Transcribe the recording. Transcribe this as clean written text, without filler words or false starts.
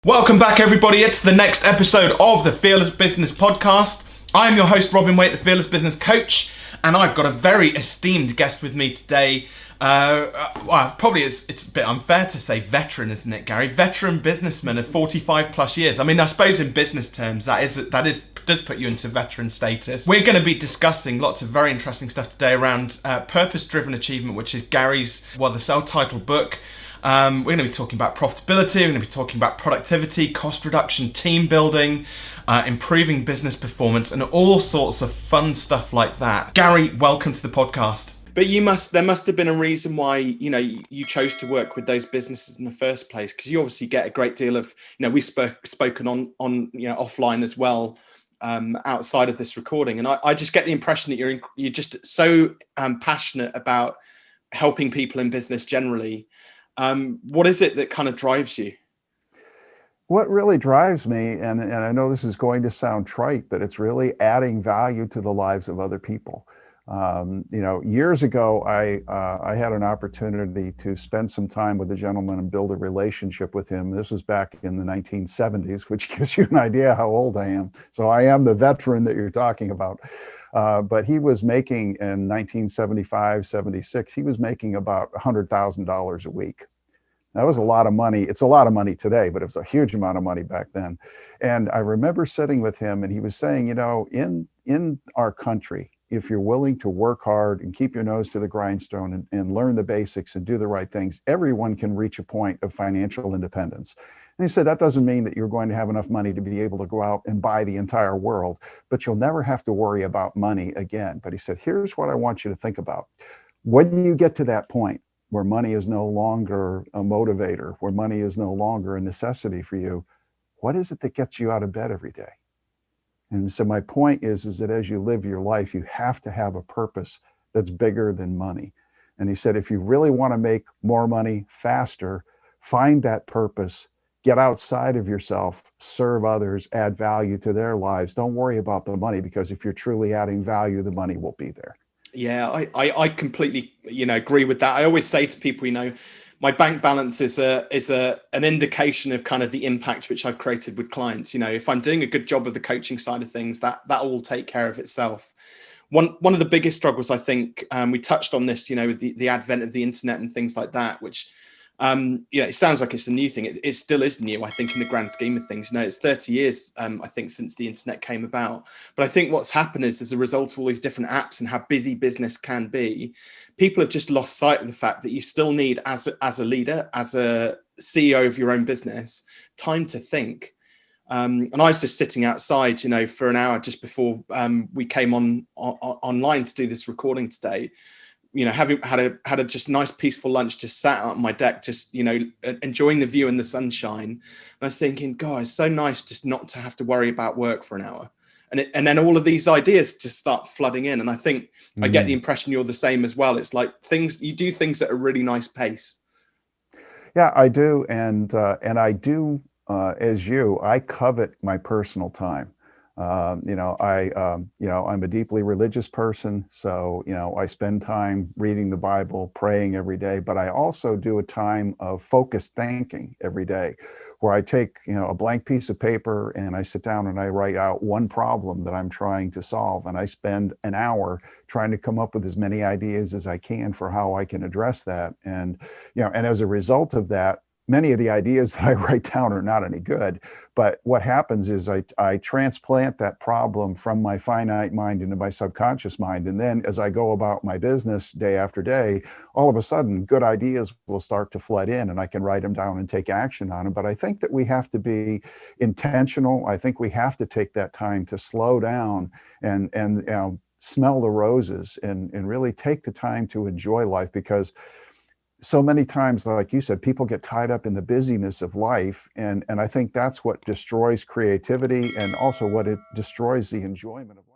Welcome back, everybody. It's the next episode of the Fearless Business Podcast. I'm your host, Robin Waite, the Fearless Business Coach, and I've got a very esteemed guest with me today. Probably it's a bit unfair to say veteran, isn't it, Gary? Veteran businessman of 45 plus years. I mean, I suppose in business terms, does put you into veteran status. We're going to be discussing lots of very interesting stuff today around purpose-driven achievement, which is Gary's, the self-titled book. We're going to be talking about profitability, we're going to be talking about productivity, cost reduction, team building, improving business performance, and all sorts of fun stuff like that. Gary, welcome to the podcast. But there must have been a reason why, you chose to work with those businesses in the first place, because you obviously get a great deal of, we've spoken on offline as well, outside of this recording. And I just get the impression that you're just so passionate about helping people in business generally. What is it that kind of drives you? What really drives me, and I know this is going to sound trite, but it's really adding value to the lives of other people. Years ago, I had an opportunity to spend some time with a gentleman and build a relationship with him. This was back in the 1970s, which gives you an idea how old I am. So I am the veteran that you're talking about. But he was making in 1975, 76, he was making about $100,000 a week. That was a lot of money. It's a lot of money today, but it was a huge amount of money back then. And I remember sitting with him and he was saying, in our country, if you're willing to work hard and keep your nose to the grindstone and learn the basics and do the right things, everyone can reach a point of financial independence. And he said, that doesn't mean that you're going to have enough money to be able to go out and buy the entire world, but you'll never have to worry about money again. But he said, here's what I want you to think about. When you get to that point where money is no longer a motivator, where money is no longer a necessity for you, what is it that gets you out of bed every day? And so my point is that as you live your life, you have to have a purpose that's bigger than money. And he said, if you really want to make more money faster, find that purpose, get outside of yourself, serve others, add value to their lives. Don't worry about the money, because if you're truly adding value, the money will be there. Yeah, I completely, agree with that. I always say to people, my bank balance is an indication of kind of the impact which I've created with clients. If I'm doing a good job of the coaching side of things, that will take care of itself. One of the biggest struggles, I think, we touched on this, with the advent of the internet and things like that, which, it sounds like it's a new thing. It still is new, I think, in the grand scheme of things. It's 30 years, I think, since the internet came about. But I think what's happened is, as a result of all these different apps and how busy business can be, people have just lost sight of the fact that you still need, as a leader, as a CEO of your own business, time to think. And I was just sitting outside, for an hour just before we came online to do this recording today. Having had a just nice peaceful lunch, just sat out on my deck, just, enjoying the view and the sunshine. And I was thinking, God, it's so nice just not to have to worry about work for an hour. And then all of these ideas just start flooding in. And I think I get the impression you're the same as well. It's like you do things at a really nice pace. Yeah, I do. And I do, as you, I covet my personal time. I'm a deeply religious person, so, I spend time reading the Bible, praying every day, but I also do a time of focused thinking every day where I take, a blank piece of paper and I sit down and I write out one problem that I'm trying to solve. And I spend an hour trying to come up with as many ideas as I can for how I can address that. And, and as a result of that, many of the ideas that I write down are not any good, but what happens is I transplant that problem from my finite mind into my subconscious mind. And then as I go about my business day after day, all of a sudden good ideas will start to flood in and I can write them down and take action on them. But I think that we have to be intentional. I think we have to take that time to slow down and smell the roses and really take the time to enjoy life, because so many times, like you said, people get tied up in the busyness of life. And I think that's what destroys creativity and also what it destroys the enjoyment of life.